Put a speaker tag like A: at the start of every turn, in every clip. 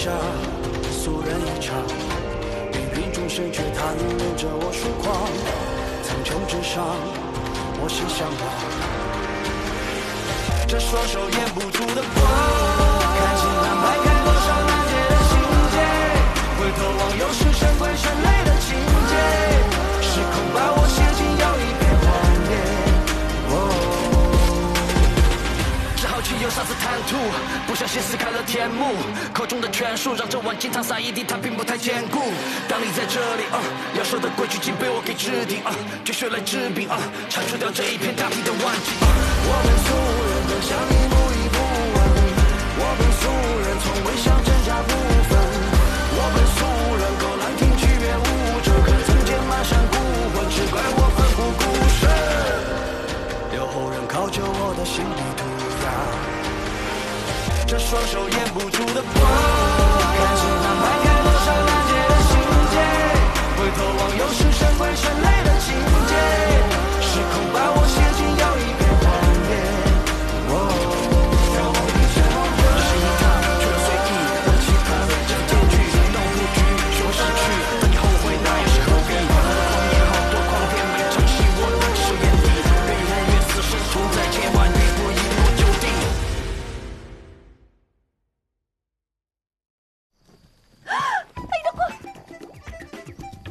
A: 下，素人一场，芸芸众生却贪恋着我疏狂。苍穹之上，我心向往，这双手掩不住的光，看星盘排开多少难解的心结，回头望又是神鬼神类的情节，时空把我写进又一片荒野。好奇又杀死贪图，不小心撕开了天幕，口中的权术让这碗金汤洒一地，它并不太坚固。当你在这里，要守的规矩竟被我给制定，绝学来治病，铲除掉这一片大地的顽疾。我们俗人本相依不依不稳，我们俗人从未想挣扎不分，我们俗人勾栏听曲乐舞者，可曾见满山孤魂，只怪我奋不顾身，留后人考究我的心理图。这双手掩不住的光，看星盘排开多少难解的心结，回头望又是神鬼神类的情节，时空把我写进又一片荒野。让我一直这是一趟却随意的期盼，这结局都不惧，说失去等你后悔那也是何必，狂野好多狂骗没珍惜我的誓言地，越来越死生处在劫万越不一我就定。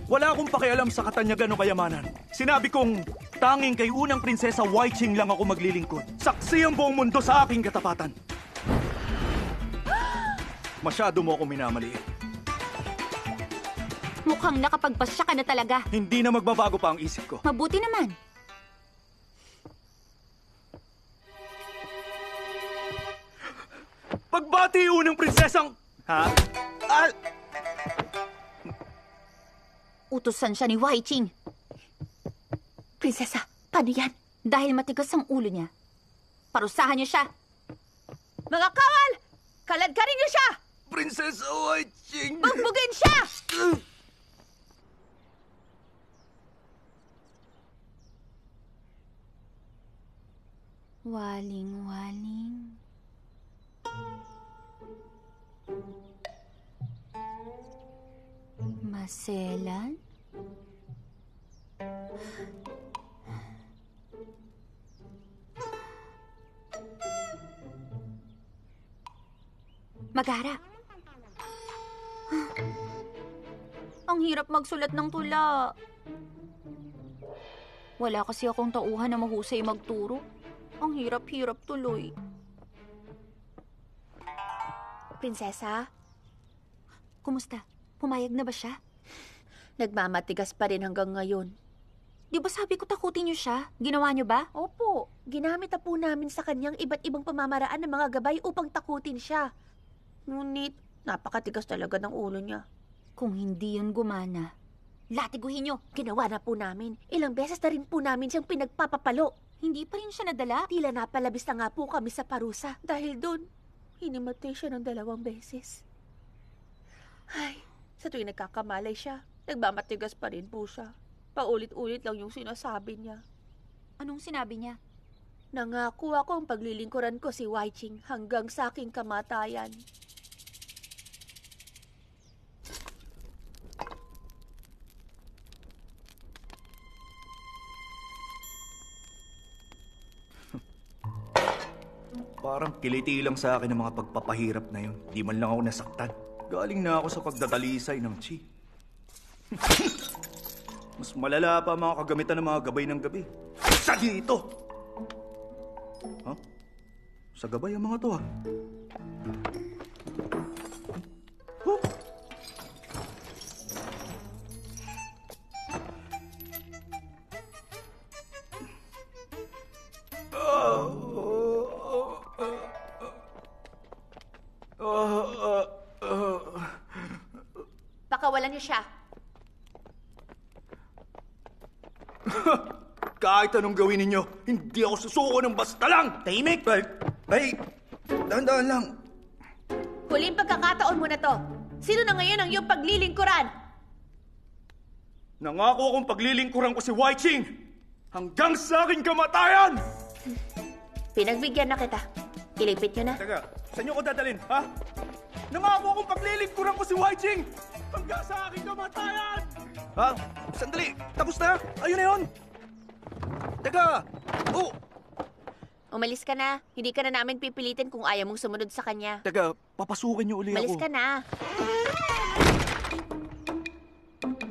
B: Wala akong pakialam sa katanyagan o kayamanan. Sinabi kong tanging kay unang prinsesa Waiqing lang ako maglilingkod. Saksi ang buong mundo sa aking katapatan. Masyado mo ako minamaliit.
C: Mukhang nakapagpasya ka na talaga.
B: Hindi na magbabago pa ang isip ko.
C: Mabuti naman.
B: Pagbati unang prinsesang... Ha?
C: Utusan siya ni Waiqing.
D: Prinsesa, paano yan?
C: Dahil matigas ang ulo niya. Parusahan niyo siya.
D: Mga kawal! Kaladkarin niyo siya!
B: Prinsesa Waiqing!
D: Bugbugin siya!
C: Waling-waling. Maselan? Magara. Ang hirap magsulat ng tula. Wala kasi akong tauhan na mahusay magturo. Ang hirap-hirap tuloy.
D: Prinsesa?
C: Kumusta? Pumayag na ba siya?
D: Nagmamatigas pa rin hanggang ngayon.
C: Di ba sabi ko takutin niyo siya? Ginawa niyo ba?
D: Opo, ginamit na po namin sa kanyang iba't ibang pamamaraan ng mga gabay upang takutin siya. Ngunit, napakatigas talaga ng ulo niya.
C: Kung hindi yun gumana, latiguhin niyo.
D: Ginawa na po namin. Ilang beses na rin po namin siyang pinagpapapalo.
C: Hindi pa rin siya nadala?
D: Tila napalabis na nga po kami sa parusa. Dahil doon, hinimatay siya ng 2 beses. Ay, sa tuwing nagkakamalay siya, nagmamatigas pa rin po siya. Paulit-ulit lang yung sinasabi niya.
C: Anong sinabi niya?
D: Nangako akong paglilingkuran ko si Waiqing hanggang sa aking kamatayan.
B: Parang kiliti lang sa akin ang mga pagpapahirap na yun. Di man lang ako nasaktan. Galing na ako sa pagdadalisay ng chi. Mas malala pa ang mga kagamitan ng mga gabay ng gabi. Sa dito! Huh? Sa gabay ang mga to, ha? Huh?
D: Pakawalan niyo siya.
B: Kahit anong gawin ninyo, hindi ako susuko ng basta lang!
E: Tahimik!
B: Ay, dahan-dahan lang.
D: Huling pagkakataon mo na to. Sino na ngayon ang iyong paglilingkuran?
B: Nangako akong paglilingkuran ko si Waiqing hanggang sa aking kamatayan!
D: Pinagbigyan na kita. Ilipit niyo na.
B: Teka, saan niyo ko dadalhin, ha? Nangako akong paglilingkuran ko si Waiching hanggang sa aking kamatayan! Ha? Sandali! Tapos na? Ayun na yun! Teka! Oh!
D: Umalis ka na. Hindi ka na namin pipilitin kung ayaw mong sumunod sa kanya.
B: Teka, papasukin niyo uli ako.
D: Umalis ka na.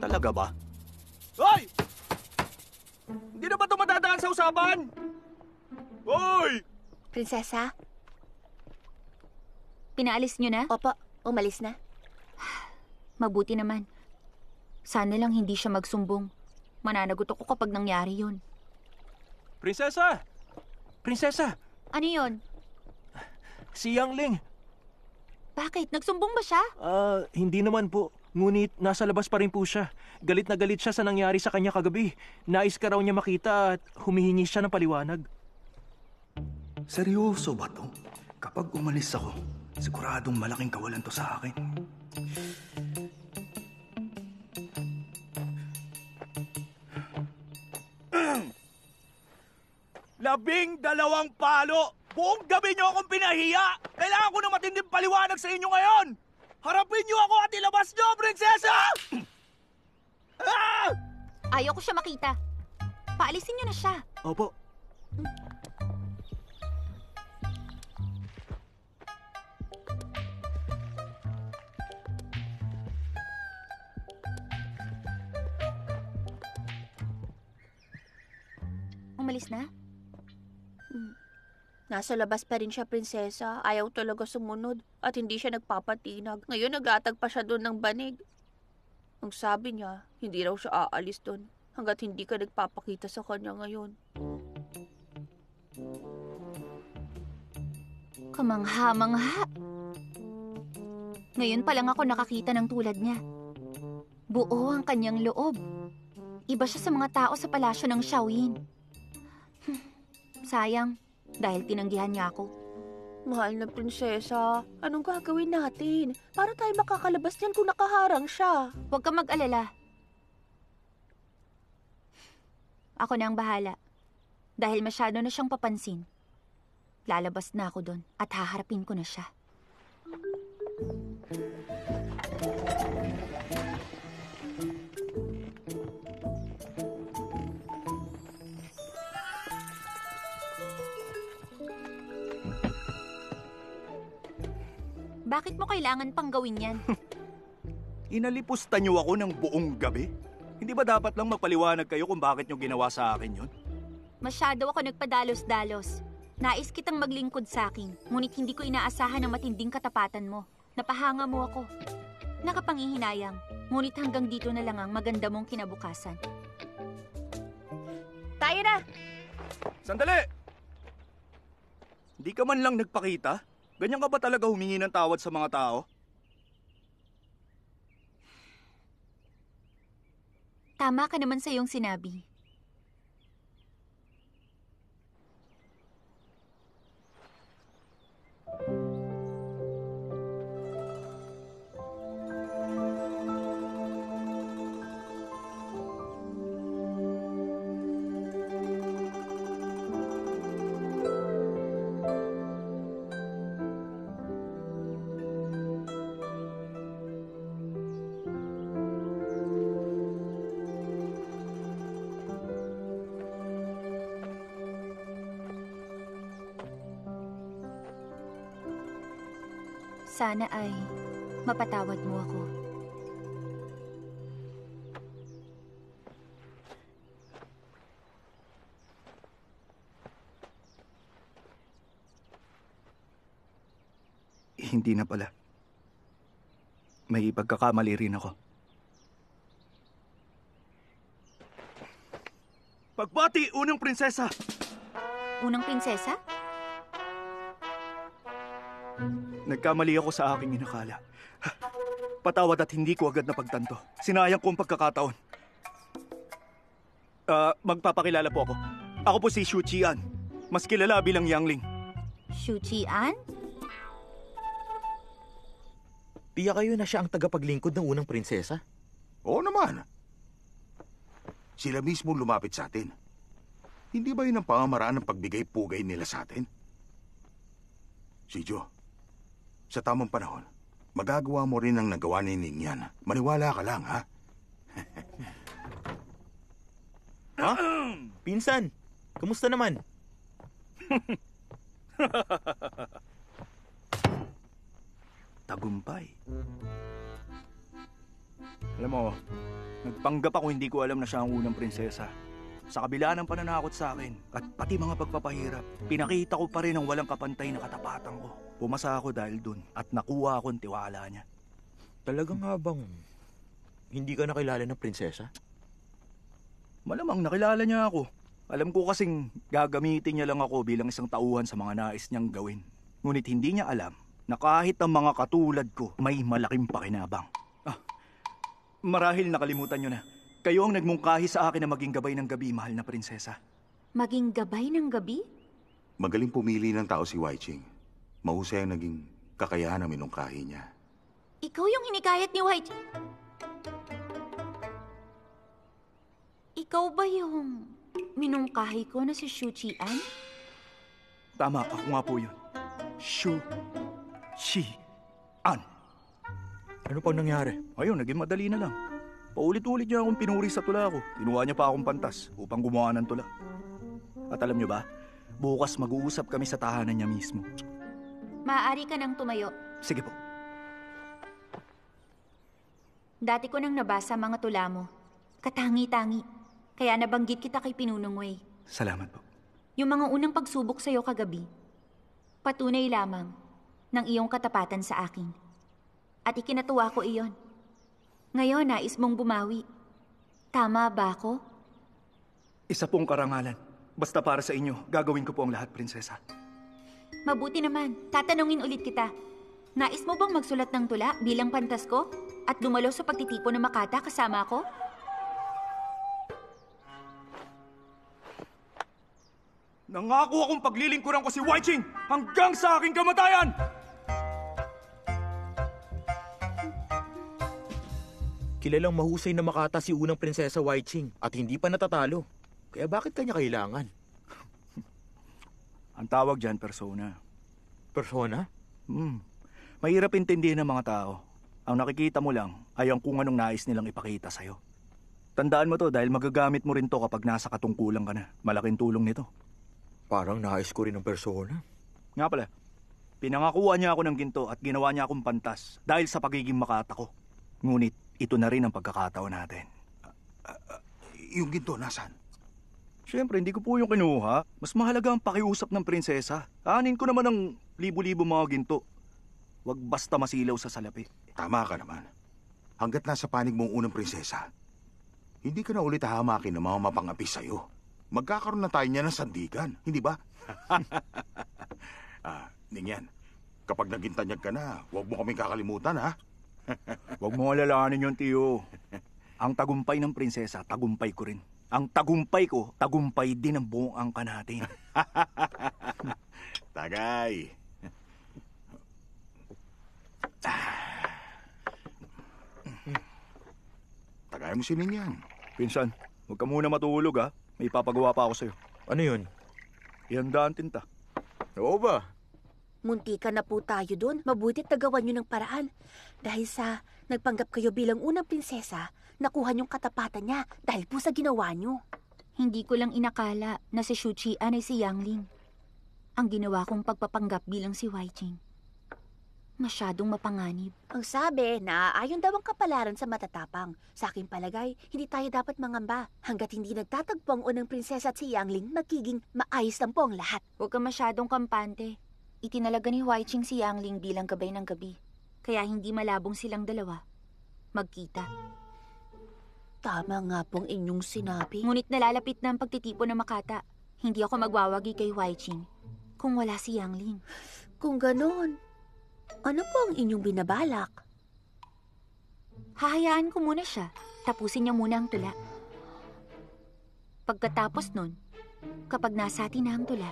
B: Talaga ba? Hoy! Hindi na ba ito madadaan sa usapan? Hoy!
D: Prinsesa?
C: Pinaalis nyo na?
D: Opo, umalis na.
C: Mabuti naman. Sana lang hindi siya magsumbong. Mananagot ako kapag nangyari yun.
E: Prinsesa! Prinsesa!
C: Ano yun?
E: Si Yang Ling.
C: Bakit? Nagsumbong ba siya?
E: Hindi naman po. Ngunit nasa labas pa rin po siya. Galit na galit siya sa nangyari sa kanya kagabi. Nais ka raw niya makita at humihingi siya ng paliwanag.
B: Seryoso ba to? Kapag umalis ako, siguradong malaking kawalan to sa akin. Labing dalawang palo! Buong gabi niyo akong pinahiya! Kailangan ko ng matinding paliwanag sa inyo ngayon! Harapin niyo ako at ilabas niyo, prinsesa! Ah!
C: Ayaw ko siya makita. Paalisin nyo na siya.
B: Opo.
C: Umalis na?
D: Nasa labas pa rin siya, prinsesa. Ayaw talaga sumunod at hindi siya nagpapatinag. Ngayon nag-atag pa siya doon ng banig. Ang sabi niya, hindi raw siya aalis doon hanggat hindi ka nagpapakita sa kanya ngayon.
C: Kamangha-mangha. Ngayon pa lang ako nakakita ng tulad niya. Buo ang kanyang loob. Iba siya sa mga tao sa palasyo ng Shaoyin. Sayang. Dahil tinanggihan niya ako.
D: Mahal na prinsesa, anong gagawin natin? Para tayo makakalabas niyan kung nakaharang siya.
C: Huwag kang mag-alala. Ako na ang bahala. Dahil masyado na siyang papansin. Lalabas na ako doon at haharapin ko na siya. Bakit mo kailangan pang gawin yan?
B: Inalipusta niyo ako ng buong gabi? Hindi ba dapat lang magpaliwanag kayo kung bakit niyo ginawa sa akin yun?
C: Masyado ako nagpadalos-dalos. Nais kitang maglingkod sa akin, ngunit hindi ko inaasahan ang matinding katapatan mo. Napahanga mo ako. Nakapangihinayang, ngunit hanggang dito na lang ang maganda mong kinabukasan.
D: Tayo na!
B: Sandali! Hindi ka man lang nagpakita? Ganyan ka ba talaga humingi ng tawad sa mga tao?
C: Tama ka naman sa iyong sinabi. Sana ay mapatawad mo ako.
B: Hindi na pala. May pagkakamali rin ako. Pagbati, unang prinsesa!
C: Unang prinsesa?
B: Nagkamali ako sa aking inakala. Patawad at hindi ko agad napagtanto. Sinayang ko ang pagkakataon. Magpapakilala po ako. Ako po si Xu Qian. Mas kilala bilang Yang Ling.
C: Xu Qian?
F: Tiyak kayo na siya ang tagapaglingkod ng unang prinsesa?
G: Oo naman. Sila mismo lumapit sa atin. Hindi ba yun ang pamamaraan ng pagbigay-pugay nila sa atin? Si Jo, sa tamang panahon, magagawa mo rin ang nagawa ni Ningyan. Maniwala ka lang, ha?
F: Ha? Pinsan, kamusta naman?
B: Tagumpay. Alam mo, nagpanggap ako hindi ko alam na siya ang unang prinsesa. Sa kabila ng pananakot sa akin at pati mga pagpapahirap, pinakita ko pa rin ang walang kapantay na katapatan ko. Pumasa ako dahil dun at nakuha ako ang tiwala niya.
F: Talaga nga bang hindi ka nakilala ng prinsesa?
B: Malamang nakilala niya ako. Alam ko kasing gagamitin niya lang ako bilang isang tauhan sa mga nais niyang gawin. Ngunit hindi niya alam na kahit ang mga katulad ko may malaking pakinabang. Marahil nakalimutan niyo na. Kayo ang nagmungkahi sa akin na maging gabay ng gabi, mahal na prinsesa.
C: Maging gabay ng gabi?
G: Magaling pumili ng tao si Wai Ching. Mahusay ang naging kakayahan ng minungkahi niya.
C: Ikaw yung hinikayat ni White. Ikaw ba yung minungkahi ko na si Shu Qian?
B: Tama, ako nga po yun. Shu Qian.
F: Ano pang nangyari?
B: Ayun, naging madali na lang. Paulit-ulit niya akong pinuri sa tula ko. Kinuha niya pa akong pantas upang gumawa ng tula. At alam niyo ba, bukas mag-uusap kami sa tahanan niya mismo.
C: Maaari ka nang tumayo.
B: Sige po.
C: Dati ko nang nabasa mga tula mo. Katangi-tangi. Kaya nabanggit kita kay Pinunong Wei.
B: Salamat po.
C: Yung mga unang pagsubok sa'yo kagabi, patunay lamang ng iyong katapatan sa akin. At ikinatuwa ko iyon. Ngayon, nais mong bumawi. Tama ba ako?
B: Isa pong karangalan. Basta para sa inyo, gagawin ko po ang lahat, prinsesa.
C: Mabuti naman. Tatanungin ulit kita. Nais mo bang magsulat ng tula bilang pantas ko? At dumalo sa pagtitipon ng Makata kasama ko?
B: Nangako akong paglilingkuran ko si Wai Ching hanggang sa aking kamatayan!
F: Kilalang mahusay na Makata si unang prinsesa Wai Ching at hindi pa natatalo. Kaya bakit kanya kailangan?
B: Ang tawag dyan, persona.
F: Persona?
B: Mahirap intindihin ng mga tao. Ang nakikita mo lang ay ang kung anong nais nilang ipakita sa'yo. Tandaan mo to dahil magagamit mo rin to kapag nasa katungkulan ka na. Malaking tulong nito.
F: Parang nais ko rin ng persona.
B: Nga pala, pinangakuha niya ako ng ginto at ginawa niya akong pantas dahil sa pagiging Makata ko. Ngunit ito na rin ang pagkakataon natin.
G: Yung ginto, nasan?
B: Siyempre, hindi ko po yung kinuha. Mas mahalaga ang pakiusap ng prinsesa. Anin ko naman ang libo-libo mga ginto. Huwag basta masilaw sa salapi.
G: Tama ka naman. Hanggat nasa panig mong unang prinsesa, hindi ka na ulit hahamakin ng mga mapangapi sa'yo. Magkakaroon na tayo niya ng sandigan, hindi ba? Ningyan, kapag naging tanyag ka na, huwag mo kaming kakalimutan, ha?
B: Huwag mo alalahanin yun, tiyo. Ang tagumpay ng prinsesa, tagumpay ko rin. Ang tagumpay ko, tagumpay din ang buong angka natin.
G: Tagay. Tagay mo si Ningyan.
B: Pinsan, huwag ka muna matulog ha. May papagawa pa ako sa'yo.
F: Ano yun?
B: Ihanda ang tinta.
F: Oo ba?
D: Muntika na po tayo dun. Mabutit nagawa nyo ng paraan. Dahil sa nagpanggap kayo bilang unang prinsesa, nakuha nyong katapatan niya dahil po sa ginawa nyo.
C: Hindi ko lang inakala na si Shu Qian ay si Yang Ling. Ang ginawa kong pagpapanggap bilang si Wai Ching. Masyadong mapanganib.
D: Ang sabi, naaayon daw ang kapalaran sa matatapang. Sa aking palagay, hindi tayo dapat mangamba. Hanggat hindi nagtatagpo ang unang prinsesa at si Yang Ling, magiging maayos lang po ang lahat.
C: Huwag ka masyadong kampante. Itinalaga ni Wai Ching si Yang Ling bilang gabay ng gabi. Kaya hindi malabong silang dalawa magkita.
D: Tama nga pong inyong sinabi.
C: Ngunit nalalapit na ang pagtitipon ng Makata. Hindi ako magwawagi kay Wai Ching kung wala si Yang Ling.
D: Kung ganon, ano po ang inyong binabalak?
C: Hahayaan ko muna siya. Tapusin niya muna ang tula. Pagkatapos nun, kapag nasa atin na ang tula,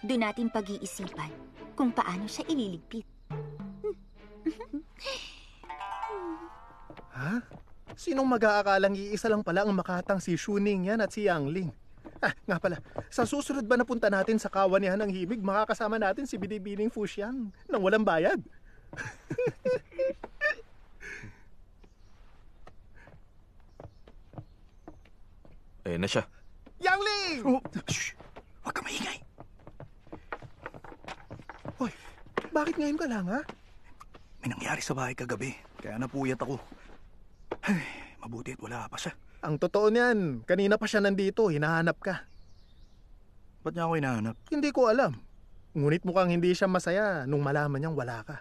C: doon natin pag-iisipan kung paano siya ililigpit.
H: Ha? Sinong mag-aakalang iisa lang pala ang makatang si Shu Ningyan at si Yang Ling? Nga pala, sa susunod ba napunta natin sa kawanihan ng himig, makakasama natin si Binibining Fuxiang nang walang bayad?
F: Ayan na siya.
H: Yangling!
B: Oh, shh! Huwag ka maingay.
H: Hoy, bakit ngayon ka lang, ha?
B: May nangyari sa bahay kagabi, kaya napuyat ako. Ay, mabuti at wala pa siya.
H: Ang totoo niyan, kanina pa siya nandito, hinahanap ka.
B: Ba't niya ako hinahanap?
H: Hindi ko alam. Ngunit mukhang hindi siya masaya nung malaman niyang wala ka.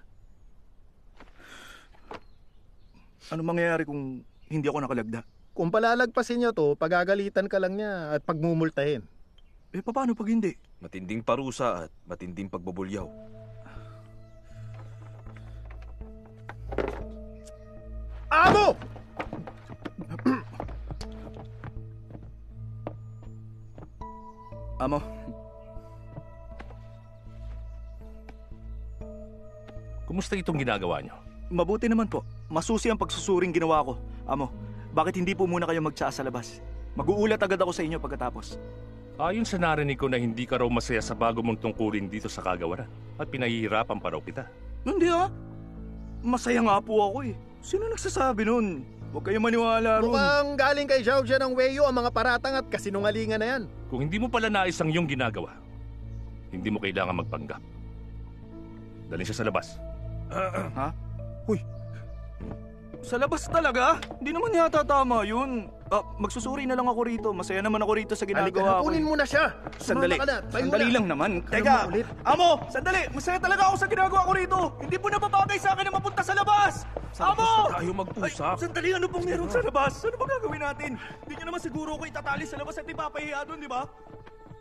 B: Ano mangyayari kung hindi ako nakalagda?
H: Kung palalagpasin niya to, pagagalitan ka lang niya at pagmumultahin.
B: Eh, paano pag hindi?
F: Matinding parusa at matinding pagbubulyaw.
H: Amo!
B: Amo,
I: Kumusta itong ginagawa nyo?
B: mabuti naman po. Masusi ang pagsusuring ginawa ko. Amo, bakit hindi po muna kayo magtsaa sa labas? Mag-uulat agad ako sa inyo pagkatapos.
I: Ayon sa narinig ko na hindi ka raw masaya sa bago mong tungkulin dito sa kagawaran at pinahihirapan pa raw kita.
B: Hindi ah. Masaya nga po ako eh. Sino nagsasabi nun? Huwag kayo maniwala ron.
H: Mukhang galing kay Xiao Jian ng Weyo ang mga paratang at kasinungalingan na yan.
I: Kung hindi mo pala nais ang iyong ginagawa, hindi mo kailangan magpanggap. Dalhin siya sa labas.
B: Ha? Huy. Sa labas talaga? Hindi naman yata tama yun. Magsusuri na lang ako rito. Masaya naman ako rito sa
H: Halika,
B: ginagawa ko.
H: kunin mo na siya.
B: Sandali.
H: Sumama ka na. Tayo
B: Sandali
H: na.
B: lang naman.
H: Ano
B: Teka.
H: mo ulit?
B: Amo, sandali. Masaya talaga ako sa ginagawa ko rito. Hindi po napapagay sa akin na mapunta sa labas. Amo!
F: Tayo mag-usap.
B: Ay, sandali. Ano pong meron sa labas? Ano ba gagawin natin? Hindi niyo naman siguro ko itatali sa labas at ipapahiya doon, di ba?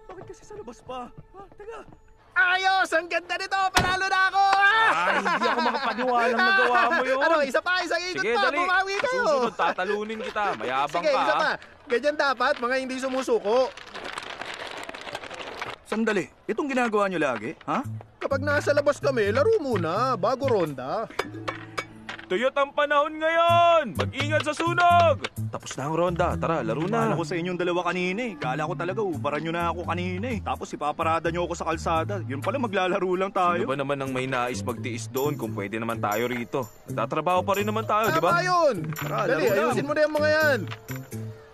B: Bakit kasi sa labas pa? Teka.
H: Ayos! Ang ganda nito! Panalo na ako!
F: Ay, hindi ako makapaniwalang nagawa mo yun.
H: Ano, isa pa, isang ikot
F: Sige,
H: pa.
F: dali.
H: Bumawi
F: Sa
H: kayo.
F: susunod, tatalunin kita. Mayabang
H: Sige,
F: ka.
H: isa
F: ah.
H: pa. Ganyan dapat, mga hindi sumusuko.
B: Sandali. Itong ginagawa niyo lagi, ha?
H: Kapag nasa labas kami, laro muna, bago ronda.
F: Tuyot ang panahon ngayon! Mag-ingat sa sunog! Tapos na ang ronda. Tara, laro na.
B: Kala ko sa inyong dalawa kanina eh. Kala ko talaga ubaran nyo na ako kanina eh. Tapos ipaparada nyo ako sa kalsada. Yun pala maglalaro lang tayo.
F: Ano ba naman ang may nais magtiis doon kung pwede naman tayo rito? Nagtatrabaho pa rin naman tayo, di ba?
H: Tama yun!
B: Tara,
H: Dali,
B: laro na.
H: ayusin mo na yung mga yan.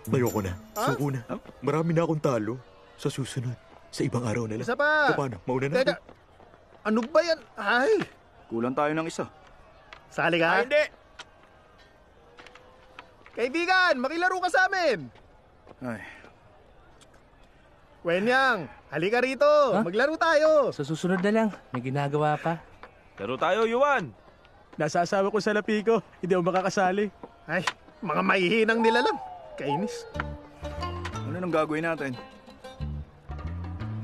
J: Ayoko na.
H: Ha?
J: Suko na. Marami na akong talo. Sa susunod. Sa ibang araw na lang.
H: Isa pa.
J: O paano? Mauna na
H: Teka,
J: ako.
H: ano ba yan? Ay,
B: Kulang tayo ng isa.
H: sali ka?
F: Ay, hindi!
H: Kaibigan, makilaro ka sa amin.
B: Ay,
H: Wenyang, halika rito. Maglaro tayo.
K: Sa susunod na lang, may ginagawa pa.
F: Laro tayo, Yuan!
E: Nasa asawa ko sa lapi ko. Hindi ako makakasali.
H: Ay, mga mahihinang nila lang. Kainis.
B: ano nang gagawin natin?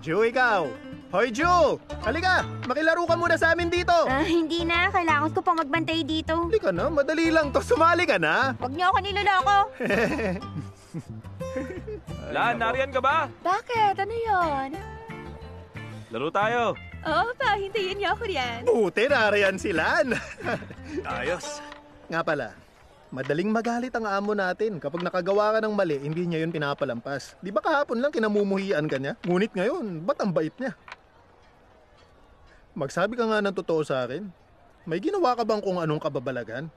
H: Ju, ikaw. Hoy, Ju! Halika, makilaro ka muna sa amin dito.
C: Hindi na. Kailangan ko pang magbantay dito.
H: Halika na, madali lang to. Sumali ka na.
C: Huwag niyo ako niloloko.
F: Lan, nariyan ka ba?
D: Bakit? Ano yon?
F: Laro tayo.
D: Oo pa, hintayin niyo ako riyan.
H: Buti, narayan silan.
B: Ayos.
H: Nga pala, madaling magalit ang amo natin. Kapag nakagawa ka ng mali, hindi niya yun pinapalampas. Di ba kahapon lang kinamumuhian ka niya? Ngunit ngayon, ba't ang bait niya? Magsabi ka nga ng totoo sa akin. May ginawa ka bang kung anong kababalagan?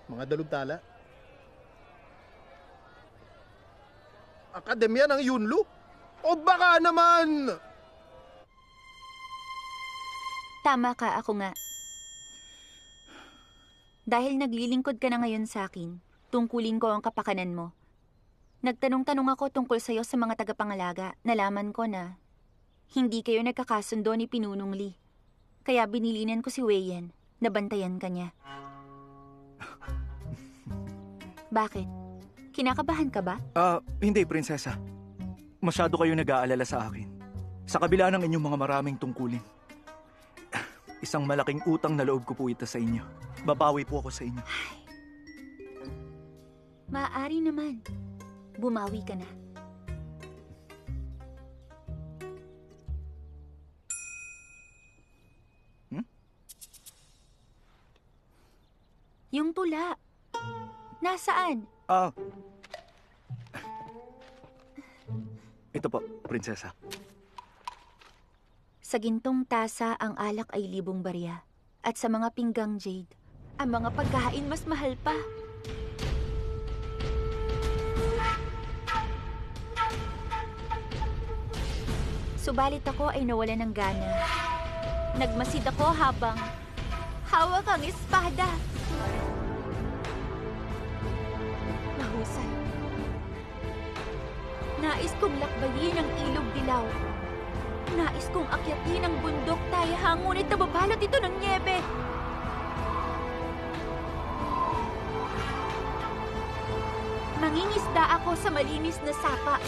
H: Mga dalugtala? Akademya ng Yunlu? O baka naman...
C: Tama ka, ako nga. Dahil naglilingkod ka na ngayon sa akin, tungkulin ko ang kapakanan mo. Nagtanong-tanong ako tungkol sa'yo sa mga tagapangalaga. Nalaman ko na hindi kayo nagkakasundo ni Pinunong Lee. Kaya binilinan ko si Weiyan. Nabantayan ka niya. Bakit? Kinakabahan ka ba?
B: Hindi, prinsesa. Masyado kayo nag-aalala sa akin. Sa kabila ng inyong mga maraming tungkulin. Isang malaking utang na loob ko po ito sa inyo. Babawi po ako sa inyo.
C: Maaari naman. Bumawi ka na. Yung tula. Nasaan?
B: Ito po, prinsesa.
C: Sa gintong tasa ang alak ay 1,000 barya. At sa mga pinggang jade, ang mga pagkain mas mahal pa. Subalit ako ay nawalan ng gana. Nagmasid ako habang hawak ang espada. Mahusay. Nais kong lakbayin ang ilog dilaw. Nais kong akyatin ang bundok tayaha, ngunit nababalot ito ng nyebe. Mangingisda ako sa malinis na sapa,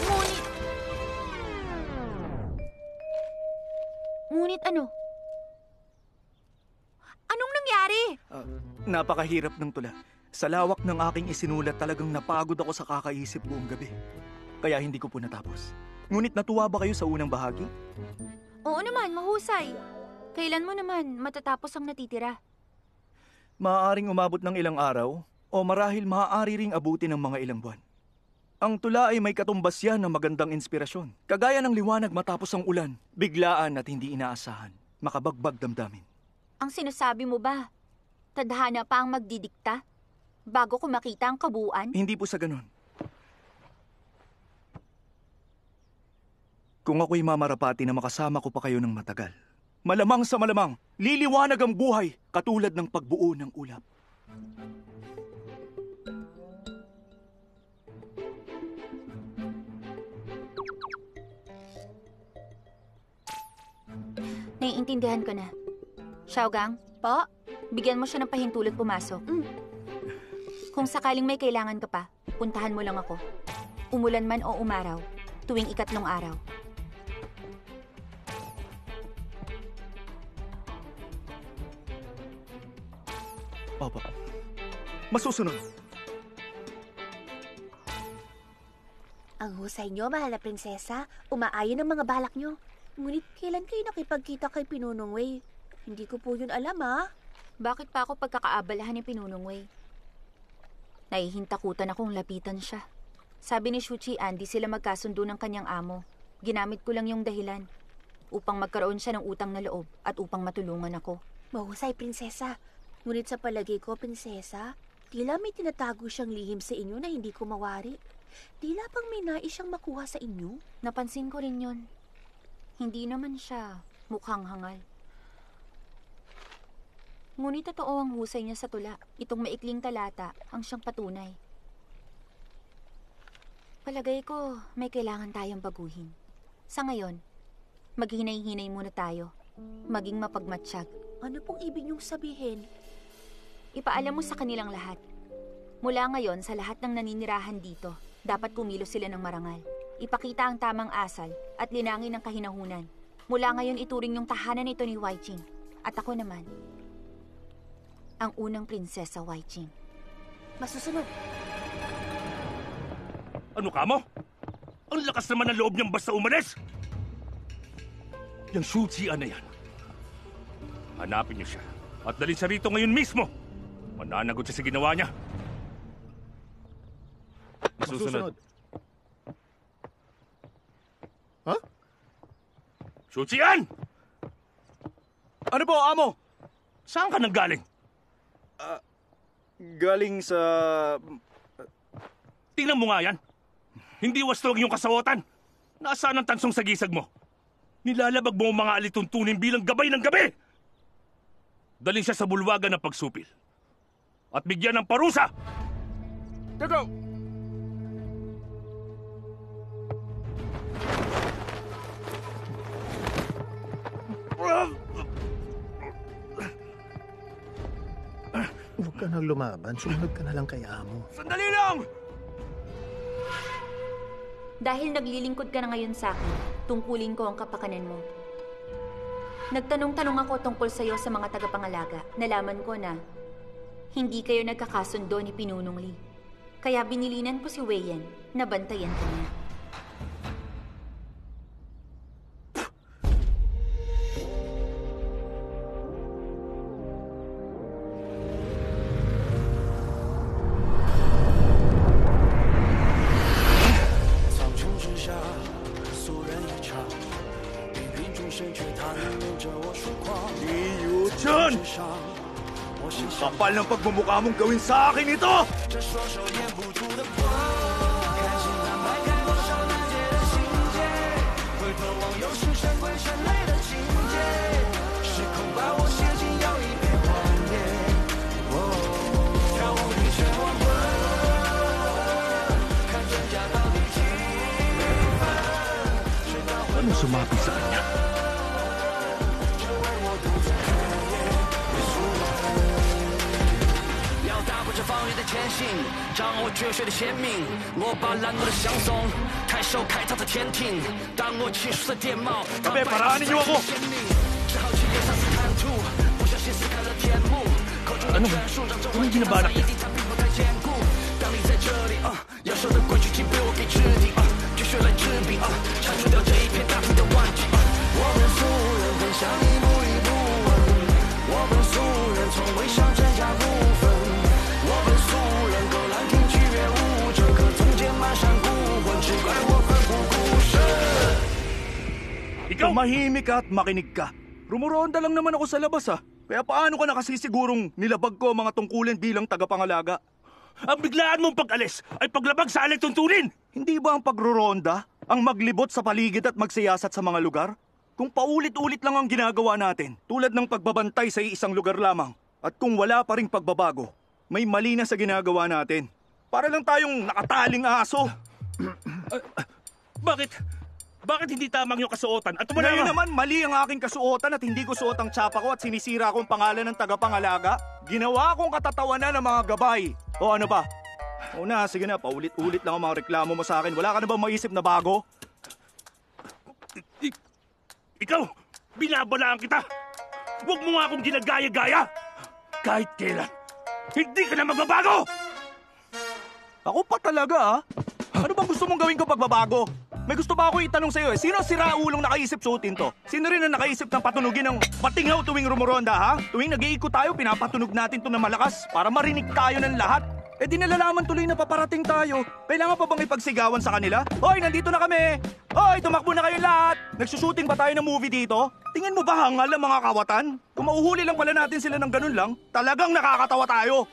C: Ngunit ano? Anong nangyari?
B: Napakahirap ng tula. Sa lawak ng aking isinulat, talagang napagod ako sa kakaisip buong gabi. Kaya hindi ko po natapos. Ngunit natuwa ba kayo sa unang bahagi?
C: Oo naman, mahusay. Kailan mo naman matatapos ang natitira?
B: Maaaring umabot ng ilang araw o marahil maaari ring abutin ng mga ilang buwan. Ang tula ay may katumbas yan ng magandang inspirasyon. Kagaya ng liwanag matapos ang ulan, biglaan at hindi inaasahan, makabagbag damdamin.
C: Ang sinasabi mo ba, tadhana pa ang magdidikta bago ko makita ang kabuuan?
B: Hindi po sa ganun. Kung ako'y mamarapati na makasama ko pa kayo ng matagal, malamang sa malamang, liliwanag ang buhay katulad ng pagbuo ng ulap.
C: Naiintindihan ko na. Xiaogang, po, bigyan mo siya ng pahintulot pumasok. Kung sakaling may kailangan ka pa, puntahan mo lang ako. Umulan man o umaraw, tuwing 3 araw.
B: Opo. Masusunod.
D: Ang husay nyo, mahal na prinsesa. Umaayon ang mga balak nyo. Ngunit kailan kayo nakipagkita kay Pinunong Wei? Hindi ko po yun alam, ha?
C: Bakit pa ako pagkakaabalahan ni Pinunong Wei? Nahihintakutan akong lapitan siya. Sabi ni Shuqian, di sila magkasundo ng kanyang amo. Ginamit ko lang yung dahilan upang magkaroon siya ng utang na loob at upang matulungan ako.
D: Mahusay, prinsesa. Ngunit sa palagay ko, prinsesa, tila may tinatago siyang lihim sa inyo na hindi ko mawari. Tila pang may nais siyang makuha sa inyo.
C: Napansin ko rin yun. Hindi naman siya mukhang hangal. Ngunit totoo ang husay niya sa tula. Itong maikling talata ang siyang patunay. Palagay ko, may kailangan tayong baguhin. Sa ngayon, maghinay-hinay muna tayo. Maging mapagmatsyag.
D: Ano pong ibig niyong sabihin?
C: Ipaalam mo sa kanilang lahat. Mula ngayon, sa lahat ng naninirahan dito, dapat kumilos sila ng marangal. Ipakita ang tamang asal at linangin ang kahinahunan. Mula ngayon, ituring yung tahanan nito ni Waiqing. At ako naman, ang unang prinsesa Waiqing.
D: Masusunod.
I: Ano ka mo? Ang lakas naman ng loob niyang basta umalis! Yang Shuqian na yan. Hanapin niyo siya at dalhin siya rito ngayon mismo. Mananagot siya sa ginawa niya.
H: Masusunod. Ha?
I: Shuqian!
B: Ano po, amo?
I: Saan ka nanggaling?
B: Galing sa...
I: Tingnan mo nga yan. Hindi wastrog yung kasawatan. Nasaan ang tansong sagisag mo? Nilalabag mo ang mga alituntunin bilang gabay ng gabi! Dalhin siya sa bulwagan ng pagsupil. At bigyan ng parusa!
B: Teka!
H: Huwag ka nang lumaban. Sumunod ka na lang kay amo.
B: Sandali lang!
C: Dahil naglilingkod ka na ngayon sa akin, tungkulin ko ang kapakanan mo. Nagtanong-tanong ako tungkol sa'yo sa mga tagapangalaga. Nalaman ko na hindi kayo nagkakasundo ni Pinunong Li. Kaya binilinan ko si Wei Yan na bantayan ka niya.
B: Lee Yuchun! Kapal ng pagmumukha mong gawin sa akin ito! Ano sumapit sa kanya?
A: 前行，掌握绝学的鲜明。我把懒惰的相送，开手开他的天庭。当我情绪的电帽，他白发的鲜明。只好去游杀斯坦图，不小心撕开了天幕。口中的拳术让这完全杀一定它并不太坚固。当你在这里要守的规矩请被我给制定绝学来治病铲除掉这一片大片的顽疾。我们素人分享一步一步稳，我们素人从未想真假不分。 我们素人狗兰亭曲乐舞，这颗中间满山孤魂，只怪我奋不顾身。
B: Ikaw mahimik ka at makinig ka. Rumuronda lang naman ako sa labas Kaya paano ka nakasisigurong nilabag ko ang mga tungkulin bilang tagapangalaga?
I: Ang biglaan mong pag-alis ay paglabag sa alay tuntunin!
B: Hindi ba ang pagruronda ang maglibot sa paligid at magsiyasat sa mga lugar? Kung paulit-ulit lang ang ginagawa natin, tulad ng pagbabantay sa isang lugar lamang, at kung wala pa ring pagbabago, may mali na sa ginagawa natin. Para lang tayong nakataling aso.
I: Bakit hindi tamang yung kasuotan? At
B: Ngayon naman, mali ang aking kasuotan at hindi ko suot ang tsapa ko at sinisira ko ang pangalan ng tagapangalaga. Ginawa kong katatawanan ng mga gabay. O ano ba? O na, sige na, paulit-ulit lang ang mga reklamo mo sa akin. Wala ka na bang maisip na bago?
I: Ikaw, binabalaan kita! Huwag mo nga akong ginagaya-gaya! Kahit kailan, hindi ka na magbabago!
B: Ako pa talaga Ano bang gusto mong gawin ko pagbabago? May gusto ba ako itanong sa'yo Sino siraulong nakaisip suotin to? Sino rin ang nakaisip ng patunugin ng patingaw tuwing rumuronda Tuwing nag-iikot tayo, pinapatunog natin to na malakas para marinig tayo ng lahat. Eh di nalalaman tuloy na paparating tayo. Kailangan pa bang ipagsigawan sa kanila? Hoy, nandito na kami! Hoy, tumakbo na kayong lahat! Nagsushooting ba tayo ng movie dito? Tingin mo ba hangal ang mga kawatan? Kung mauhuli lang pala natin sila ng ganun lang, talagang nakakatawa tayo.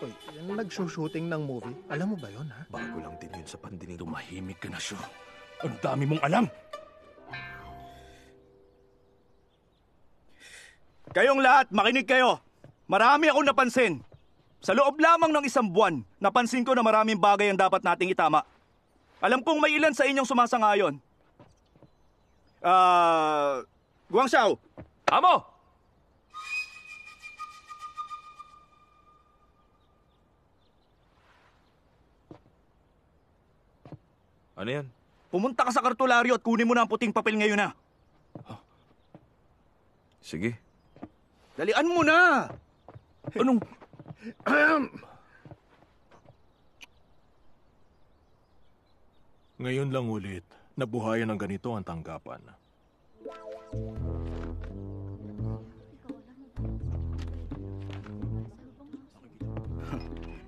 H: Uy, yung nagsushooting ng movie, alam mo ba yun,
J: Bago lang din yun sa pandinig.
I: Tumahimik ka na, Shu. Ang dami mong alam!
B: Kayong lahat, makinig kayo. Marami akong napansin. Sa loob lamang ng isang buwan, napansin ko na maraming bagay ang dapat nating itama. Alam kong may ilan sa inyong sumasangayon. Guangxiao.
E: Amo!
J: Ano yan?
B: Pumunta ka sa kartularyo at kunin mo na ang puting papel ngayon
J: Sige.
B: Dalian mo na!
I: Anong...
E: Ngayon lang ulit, nabuhayan ng ganito ang tanggapan.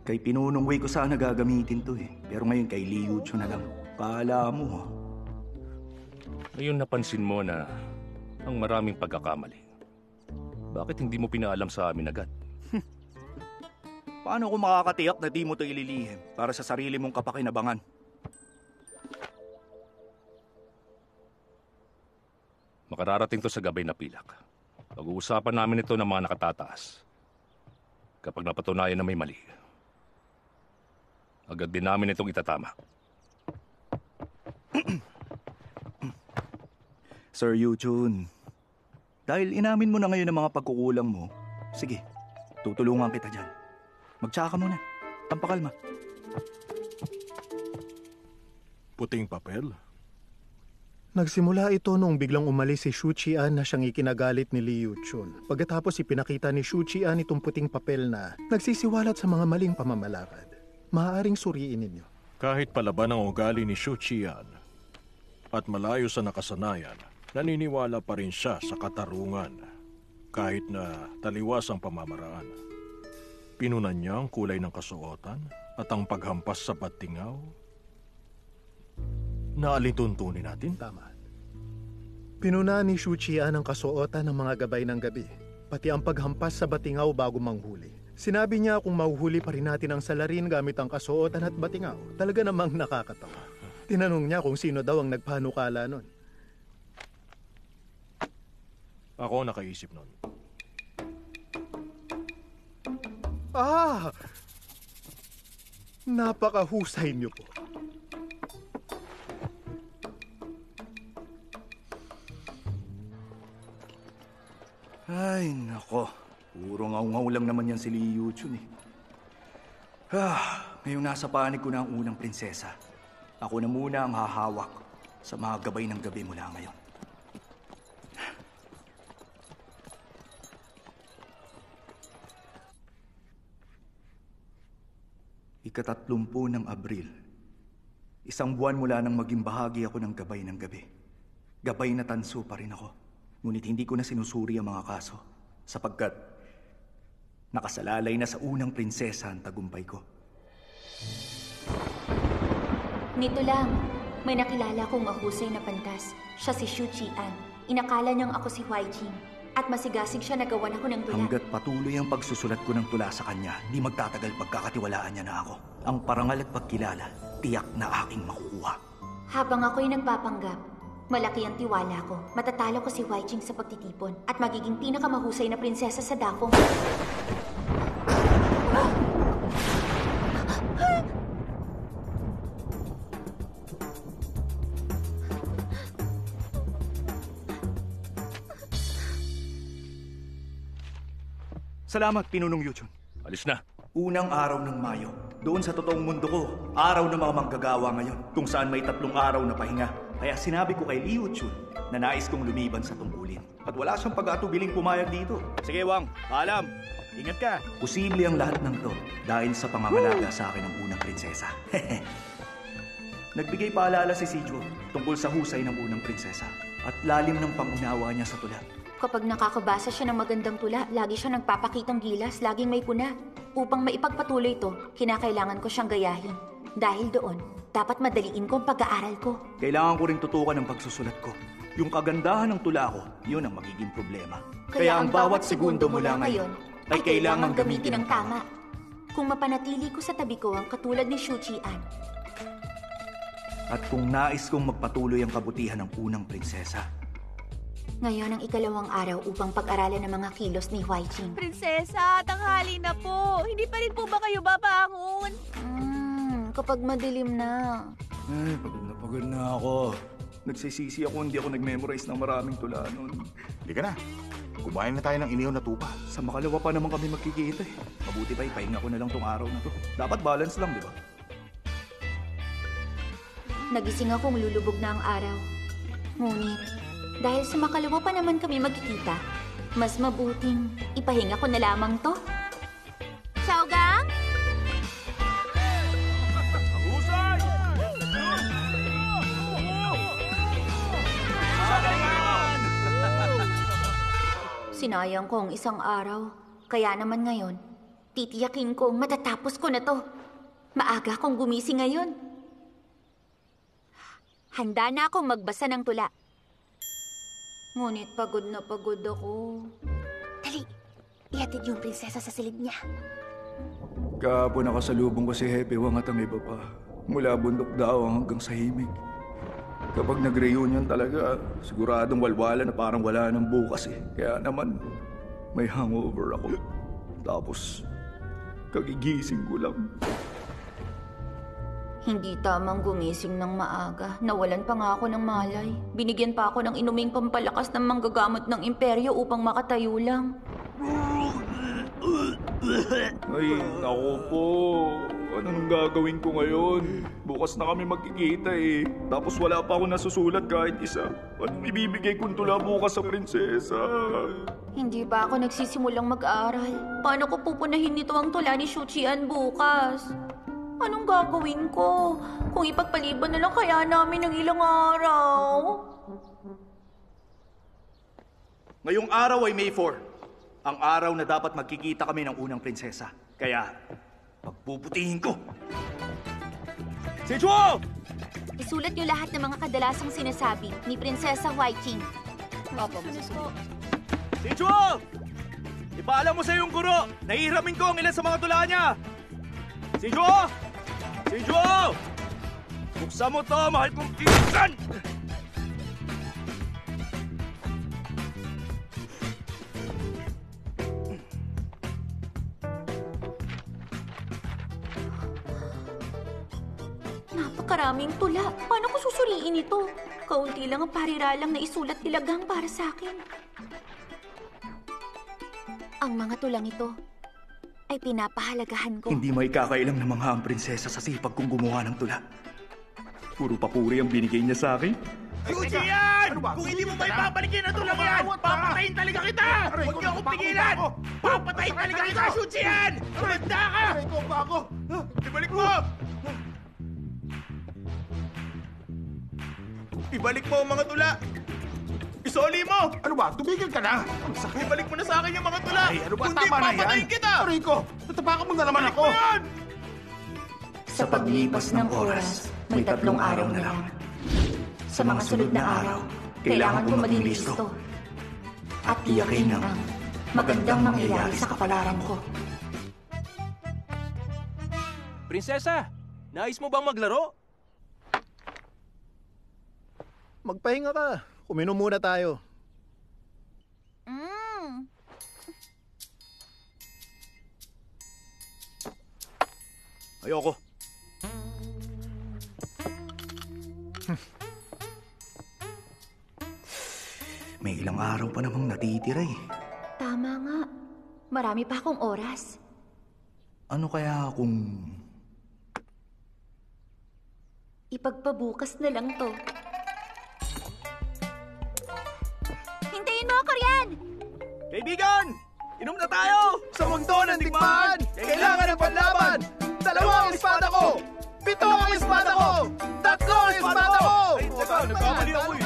B: Kay Pinunong Wei ko sana gagamitin to Pero ngayon kay Lee Yuchun na lang. Kala mo
I: Ngayon napansin mo na ang maraming pagkakamali. Bakit hindi mo pinaalam sa amin agad?
B: Paano ko makakatiyak na di mo to ililihim para sa sarili mong kapakinabangan?
I: Makararating to sa gabay na pilak. Pag-uusapan namin ito ng mga nakatataas. Kapag napatunayan na may mali, agad din namin itong itatama.
B: Sir Yuchun, dahil inamin mo na ngayon ang mga pagkukulang mo, sige, tutulungan kita dyan. Magtsaka muna. Pampakalma.
E: Puting papel?
H: Nagsimula ito nung biglang umalis si Shu Qian na siyang ikinagalit ni Lee Yuchun. Pagkatapos ipinakita ni Shu Qian itong puting papel na nagsisiwalat sa mga maling pamamalakad. Maaaring suriin ninyo.
E: Kahit palaban ang ugali ni Shu Qian at malayo sa nakasanayan, naniniwala pa rin siya sa katarungan kahit na taliwas ang pamamaraan. Pinunan niya ang kulay ng kasuotan at ang paghampas sa patingaw. na alituntunin natin?
H: Tama. Pinuna ni Shu Qian ang kasuotan ng mga gabay ng gabi, pati ang paghampas sa batingaw bago manghuli. Sinabi niya kung mahuhuli pa rin natin ang salarin gamit ang kasuotan at batingaw. Talaga namang nakakatawa. Tinanong niya kung sino daw ang nagpanukala nun.
E: Ako nakaisip nun.
H: Napakahusay niyo po.
B: Ay, nako. Puro ngaw-ngaw lang naman yan si Li Yuchun eh. Ngayong nasa panig ko na ang unang prinsesa. Ako na muna ang hahawak sa mga gabay ng gabi mula ngayon. Ika-30 ng Abril. Isang buwan mula nang maging bahagi ako ng gabay ng gabi. Gabay na tanso pa rin ako. Ngunit hindi ko na sinusuri ang mga kaso sapagkat nakasalalay na sa unang prinsesa ang tagumpay ko.
C: Nito lang, may nakilala kong mahusay na pantas. Siya si Shu Qian. Inakala niyang ako si Huai Qing. At masigasig siya nagawan ako ng tula.
B: Hanggat patuloy ang pagsusulat ko ng tula sa kanya, di magtatagal pagkakatiwalaan niya na ako. Ang parangal at pagkilala, tiyak na aking makukuha.
C: Habang ako'y nagpapanggap, malaki ang tiwala ko. Matatalo ko si Huai Qing sa pagtitipon at magiging pinakamahusay na prinsesa sa Dafong.
B: Salamat, Pinunong Yuchun.
I: Alis na.
B: Unang araw ng Mayo. Doon sa totoong mundo ko, araw ng mga manggagawa ngayon, kung saan may 3 araw na pahinga. Kaya sinabi ko kay Li Yuchun na nais kong lumiban sa tungkulin. At wala siyang pag-atubiling pumayag dito. Sige, Wang. Paalam. Ingat ka. Posible ang lahat ng to dahil sa pangangalaga sa akin ng unang prinsesa. Nagbigay paalala si Sijuo tungkol sa husay ng unang prinsesa at lalim ng pangunawa niya sa tula.
C: Kapag nakakabasa siya ng magandang tula, lagi siya nagpapakitang gilas, laging may puna. Upang maipagpatuloy ito, kinakailangan ko siyang gayahin. Dahil doon, dapat madaliin ko ang pag-aaral ko.
B: Kailangan ko ring tutukan ang pagsusulat ko. Yung kagandahan ng tula ko, yun ang magiging problema.
C: Kaya ang bawat segundo mula ngayon ay kailangan gamitin ng tama. Kung mapanatili ko sa tabi ko ang katulad ni Shu Qian.
B: At kung nais kong magpatuloy ang kabutihan ng unang prinsesa.
C: Ngayon ang ikalawang araw upang pag-aralan ng mga kilos ni Huai Qing.
D: Prinsesa, tanghali na po. Hindi pa rin po ba kayo babangon?
C: Kapag madilim na.
B: Ay, pagod na ako. Nagsisisi ako, hindi ako nag-memorize ng maraming tula nun.
G: Hindi ka na. Kumain na tayo ng inihaw na tupa.
B: Sa makalawa pa naman kami magkikita eh. Mabuti pa ipahinga ko na lang tong araw na to. Dapat balance lang, di ba?
C: Nagising akong lulubog na ang araw. Ngunit, dahil sa makalawa pa naman kami magkikita, mas mabuting ipahinga ko na lamang to. Xiaogang? Sinayang ko ang isang araw. Kaya naman ngayon, titiyakin kong matatapos ko na to. Maaga akong gumising ngayon. Handa na akong magbasa ng tula. Ngunit pagod na pagod ako. Dali, ihatid yung prinsesa sa silid niya.
B: Kahapon nakasalubong ko si Hepe Wang at ang iba pa. Mula bundok daw hanggang sa himig. Kapag nag-reunion talaga, siguradong walwala na parang wala nang bukas eh. Kaya naman, may hangover ako. Tapos, kagigising ko lang.
C: Hindi tamang gumising ng maaga. Nawalan pa nga ako ng malay. Binigyan pa ako ng inuming pampalakas ng manggagamot ng imperyo upang makatayo lang.
B: Ay, naku po. Ano nang gagawin ko ngayon? Bukas na kami magkikita eh. Tapos wala pa ako nasusulat kahit isa. Anong ibibigay kong tula bukas sa prinsesa?
C: Hindi pa ako nagsisimulang mag-aral. Paano ko pupunahin nito ang tula ni Shu Qian bukas? Anong gagawin ko? Kung ipagpaliban na lang kaya namin ng ilang araw?
B: Ngayong araw ay May 4. Ang araw na dapat magkikita kami ng unang prinsesa. Kaya, pagpuputihin ko. Sijuo!
C: Isulat niyo lahat ng mga kadalasang sinasabi ni Prinsesa Waiching.
D: Opo, masusunod.
B: Si Chuo! Ipaalam mo sa iyong guro, nahihiramin ko ang ilan sa mga tula niya. Si Chuo! Si Chuo! Buksan mo to, mahal kong pinsan!
C: Napakaraming tula. Paano ko susuriin ito? Kaunti lang ang pariralang na isulat nilagang para sa akin. Ang mga tulang ito ay pinapahalagahan ko.
B: Hindi may kakailang na mga ang prinsesa sa sipag kong gumawa ng tula. Puro papuri ang binigay niya sa akin.
F: Chuchian! Kung hindi mo ba ipapalikin ang tulang yan, papatayin talaga kita! Huwag niyo akong pigilan! Papatayin talaga kita, Chuchian! Manda ka! Ibalik mo! Ibalik mo ang mga tula! Isoli mo!
G: Ano ba? Tumigil ka na! Ang sakit!
F: Ibalik mo na sa akin yung mga tula!
G: Ay, ano ba?
F: Kundi
G: Tama na yan!
F: papatayin kita!
G: Rico, natapakan mo na naman ako!
F: Ibalik mo yan!
C: Sa paglipas ng oras, may 3 araw na lang. Sa mga sunod na araw, kailangan ko maging listo. At tiyakin ang magandang mangyayari sa kapalaran ko.
J: Prinsesa, nais mo bang maglaro?
H: Magpahinga ka. Uminom muna tayo.
B: Ayoko. May ilang araw pa namang natitira eh.
C: Tama nga. Marami pa akong oras.
B: Ano kaya kung...
C: Ipagpabukas na lang to. Hintayin mo ako, Rian!
B: Kaibigan! Inom na tayo! Sa mundo ng digmaan, kailangan ng panlaban! 2 ang espada ko! 7 ang espada ko! 3 ang espada ko! Ay, teka, nagkamali ako eh.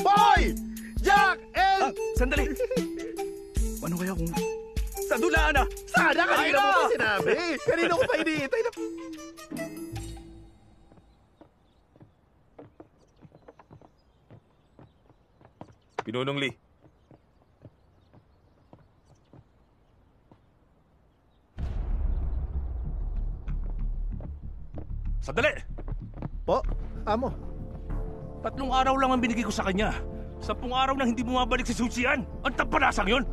H: Boy! Jack! And...
B: Sandali! Ano kaya kung... Sa dulaan na!
H: Sana kanina mo pa sinabi! Kanina ko pa iniintay na...
F: Pinunong Lee.
I: Sandali!
H: Po, amo.
I: 3 araw lang ang binigay ko sa kanya. 10 araw na hindi bumabalik si Suchian. Ang tampalasang yun!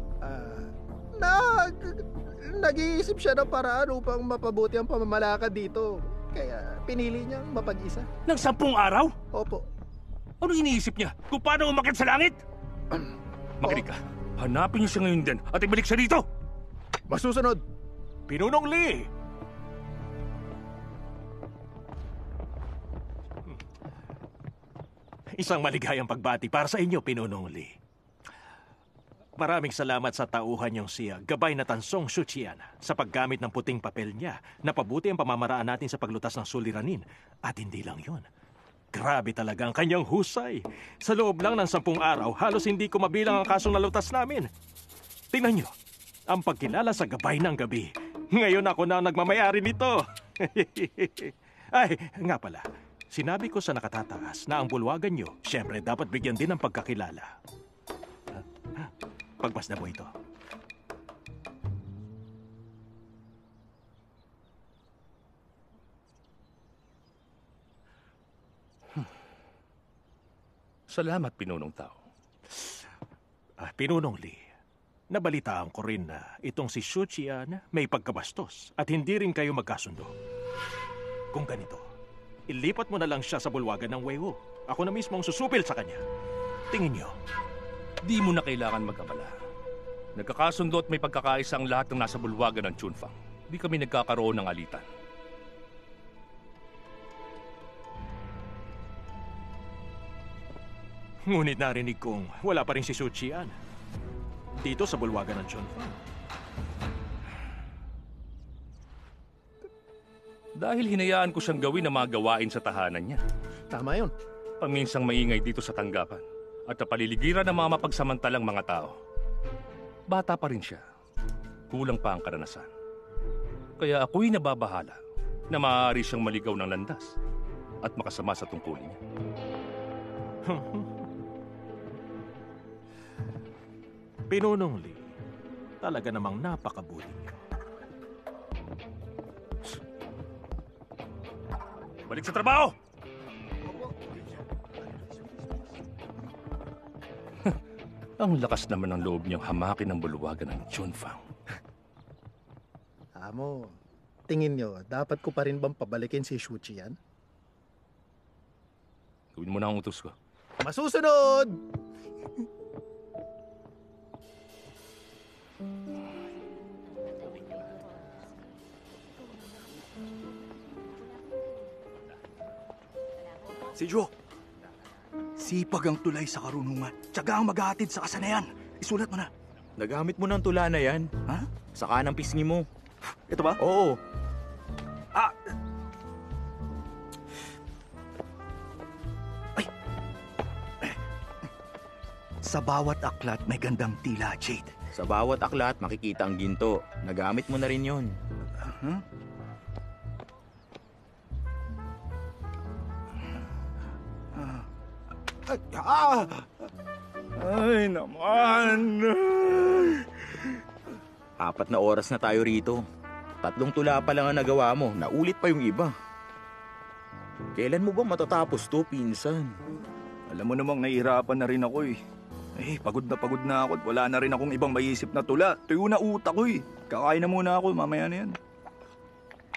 H: Nag-iisip siya ng paraan upang mapabuti ang pamamalakad dito. Kaya pinili niyang mapag-isa.
I: Nang 10 araw?
H: Opo.
I: Ano iniisip niya? Kung paano umakyat sa langit? Makinig ka. Hanapin niyo siya ngayon din at ibalik siya dito!
H: Masusunod!
E: Pinunong Lee! Isang maligayang pagbati para sa inyo, Pinunong Lee. Maraming salamat sa tauhan niyong siya, Gabay na Tansong Suchian, sa paggamit ng puting papel niya na pabuti ang pamamaraan natin sa paglutas ng suliranin. At hindi lang yun. Grabe talaga ang kanyang husay. Sa loob lang ng 10 araw, halos hindi ko mabilang ang kasong nalutas namin. Tingnan niyo, ang pagkilala sa Gabay ng Gabi. Ngayon ako na ang nagmamayari nito. Ay, nga pala. Sinabi ko sa nakatataas na ang bulwagan niyo, siyempre dapat bigyan din ng pagkakilala. Pagmasdan mo ito.
I: Salamat, Pinunong Tao.
E: Pinunong Lee, nabalitaan ko rin na itong si Suchian may pagkabastos at hindi rin kayo magkasundo. Kung ganito, ilipat mo na lang siya sa bulwagan ng Weiwo. Ako na mismo ang susupil sa kanya. Tingin niyo.
I: Di mo na kailangan mag-abala. Nagkakasundo at may pagkakaisa ang lahat ng nasa bulwagan ng Chunfang. Di kami nagkakaroon ng alitan.
E: Ngunit narinig kong wala pa rin si Suchian. Dito sa bulwagan ng Chunfang.
I: Dahil hinayaan ko siyang gawin ang mga gawain sa tahanan niya.
H: Tama yun.
I: Paminsang maingay dito sa tanggapan at napaliligiran ng mga mapagsamantalang mga tao. Bata pa rin siya. kulang pa ang karanasan. Kaya ako'y nababahala na maaari siyang maligaw ng landas at makasama sa tungkulin niya.
E: Pinunong Lee, talaga namang napakabuti niyo.
I: Balik sa trabaho! Ang lakas naman ng loob niyang hamakin ang bulwagan ng Chunfang.
H: Amo, tingin nyo, dapat ko pa rin bang pabalikin si Shuchian?
I: Gawin mo na ang utos ko.
H: Masusunod!
B: Si Jo, sipag ang tulay sa karunungan. Tiyaga ang maghahatid sa kasanayan. Isulat mo na.
J: Nagamit mo ng tula na yan.
B: Ha?
J: Sa kanang pisngi mo.
B: Ito ba?
J: Oo.
B: Ah! Ay! Sa bawat aklat may gandang tila, Jade.
J: Sa bawat aklat makikita ang ginto. Nagamit mo na rin yon.
B: Huh? Ay, naman!
J: 4 na oras na tayo rito. 3 tula pa lang ang nagawa mo. Naulit pa yung iba. Kailan mo ba matatapos to, pinsan?
B: Alam mo namang nahihirapan na rin ako eh. Pagod na ako at wala na rin akong ibang maisip na tula. Tuyo na utak ko eh. Kakain na muna ako, mamaya na yan.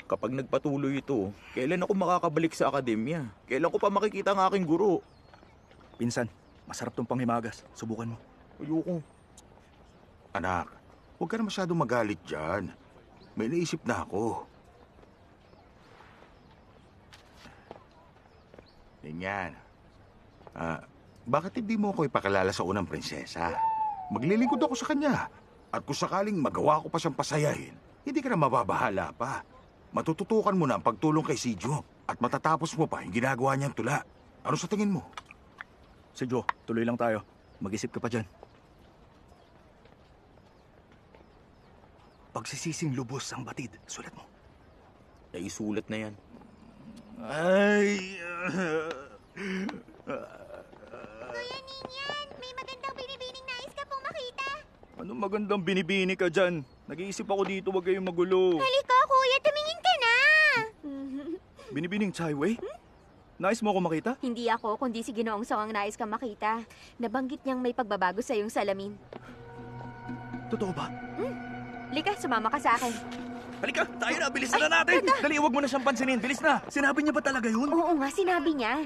J: Kapag nagpatuloy ito, kailan ako makakabalik sa akademya? Kailan ko pa makikita ang aking guro?
B: Pinsan, masarap tong panghimagas. Subukan mo.
J: Ayoko.
G: Anak, huwag ka na masyadong magalit dyan. May naisip na ako. Ganyan. Bakit hindi mo ako ipakilala sa unang prinsesa? Maglilingkod ako sa kanya. At kung sakaling magawa ko pa siyang pasayahin, hindi ka na mababahala pa. Matututukan mo na ang pagtulong kay si Jo at matatapos mo pa yung ginagawa niyang tula. Ano sa tingin mo?
B: Si Jo, tuloy lang tayo. Mag-isip ka pa dyan. Pagsisising lubos ang batid. Sulat mo.
J: Naisulat na yan.
B: Ay!
C: Kuya Ninyan, may magandang binibining nais ka pong makita.
B: Anong magandang binibini ka dyan? Nag-iisip ako dito, wag kayong magulo.
C: Halika, kuya, tumingin ka na.
B: Binibining Chaiwei? Nais mo ako makita?
C: Hindi ako, kundi si Ginoong Song ang nais kang makita. Nabanggit niyang may pagbabago sa iyong salamin.
B: Totoo ba?
C: Lika, sumama ka sa akin.
B: Halika, tayo na, bilis na natin! Dali, huwag mo na siyang pansinin, bilis na! Sinabi niya ba talaga yun?
C: Oo nga, sinabi niya.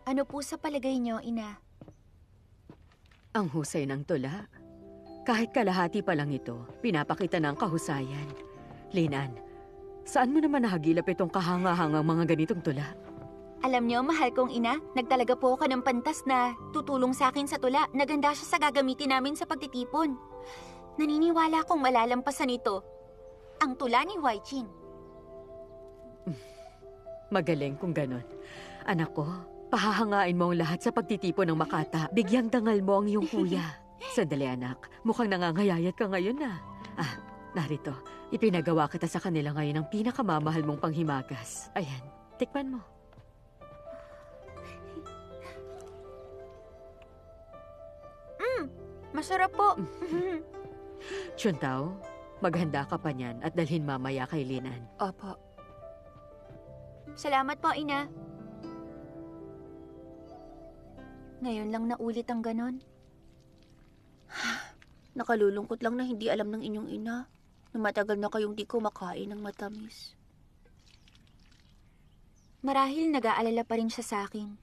C: Ano po sa palagay niyo, Ina?
L: Ang husay ng tula. Kahit kalahati pa lang ito, pinapakita ng kahusayan. Linan, saan mo naman nahagilap itong kahanga-hangang mga ganitong tula?
C: Alam niyo, mahal kong ina, nagtalaga po ako ng pantas na tutulong sa akin sa tula. Naganda siya sa gagamitin namin sa pagtitipon. Naniniwala akong malalampasan ito ang tula ni Wai Ching.
L: Magaling kung ganon. Anak ko, pahahangain mo ang lahat sa pagtitipon ng Makata. Bigyang dangal mo ang iyong kuya. Sandali anak, mukhang nangangayayat ka ngayon na. Narito, ipinagawa kita sa kanila ngayon ang pinakamamahal mong panghimagas. Ayan, tikman mo.
C: Masarap po.
L: Chuntao, maghanda ka pa niyan at dalhin mamaya kay Linan.
C: Opo. Salamat po, ina. Ngayon lang naulit ang ganon.
D: Nakalulungkot lang na hindi alam ng inyong ina na matagal na kayong di kumakain ng matamis.
C: Marahil nag-aalala pa rin siya sa akin.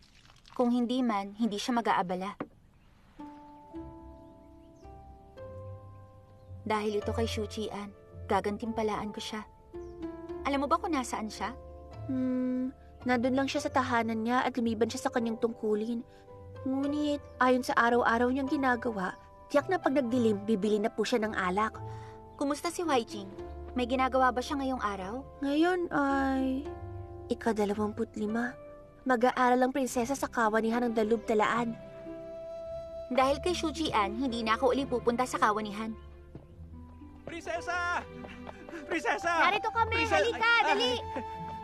C: Kung hindi man, hindi siya mag-aabala. Dahil ito kay Shuchian, gagantimpalaan ko siya. Alam mo ba kung nasaan siya?
D: Nandun lang siya sa tahanan niya at lumiban siya sa kanyang tungkulin. Ngunit, ayon sa araw-araw niyang ginagawa, tiyak na pag nagdilim, bibili na po siya ng alak.
C: Kumusta si Wai Ching? May ginagawa ba siya ngayong araw?
D: Ngayon ay... ika-25. Mag-aaral ang prinsesa sa kawanihan ng Dalub Talaan.
C: Dahil kay Shujian, hindi na ako uli pupunta sa kawanihan.
E: Prinsesa! Prinsesa!
D: Narito kami! Halika! Dali!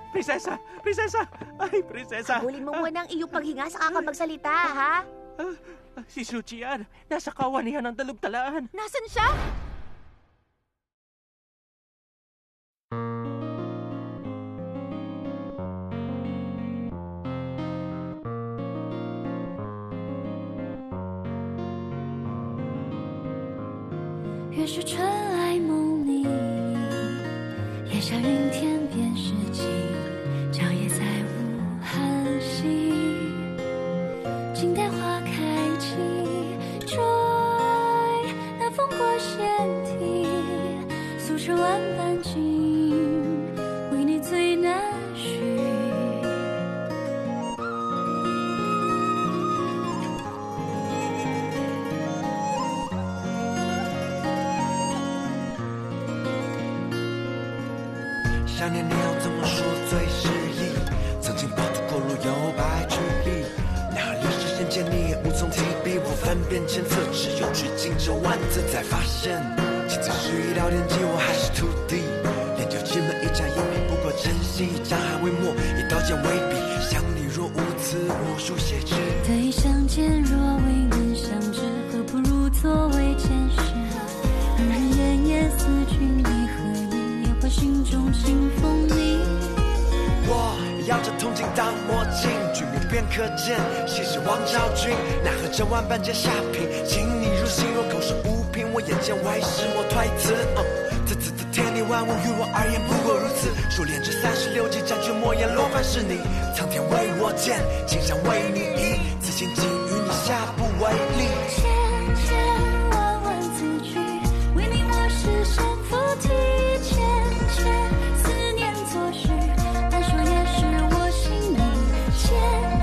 E: Prinsesa! Prinsesa! Ay, prinsesa!
D: Habulin mo muna ang iyong paghinga saka ka magsalita, ha?
E: Si Shujian, nasa kawanihan ng Dalub Talaan.
C: Nasaan siya?
M: 越是春来梦里，夜下云天便是晴，长夜再无寒息。静待花开季，追那风过线体，素成万般景，为你最难续。
N: 想念你要怎么说最适宜？曾经饱读过路有白居易，然而历史先见你也无从提笔，我翻遍千册，只有取经这万字才发现，仅此是一道天机，我还是徒弟。练就奇门一眨眼，不过珍惜，江海为墨，以刀剑为笔，想你若无词，我书写之。
M: 对相见若未能相知，何不如作为前世？日日夜夜思君为何意？夜话心中清风里。
N: 我摇着铜镜当墨镜，举目便可见，昔时王昭君，奈何这万般皆下品，请你入心，若口说无凭，我眼见为实，莫推辞。此天地万物于我而言不过如此，数练这36计，斩却莫言罗盘是你，苍天为我建，青山为你移，此心寄予你，下不为例。
M: 千千万万字句，为你我是身负体，千千思念作序，但说也是我心里，千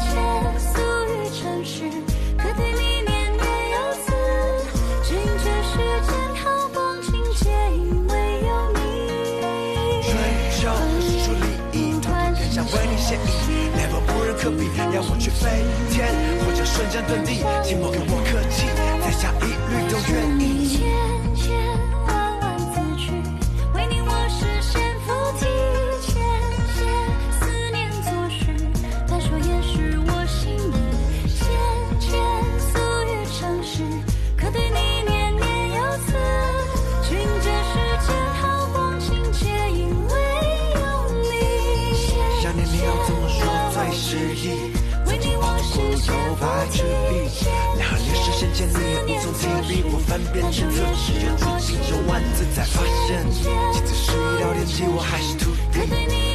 M: 千俗语成诗，可对你念念有词，只因这世间好光景，皆因为有你。
N: 追求是出利益，图天下为你献艺，奈何不人可比，要我去飞天，或者瞬间遁地，寂寞给我客气，在下一律都愿意。
M: 千千万万字句，为你我是先负体，千千思念作序，但说也是我心里，千千俗语成诗，可对你念念有词，只因这世间好光景，皆因为有你。
N: 想念你要怎么说最适宜？
M: 为你我是先
N: 白居易，然而历史先见你也无从提笔，我翻遍千册，只有取经这万字才发现，仅此是一道天机，我还是徒弟。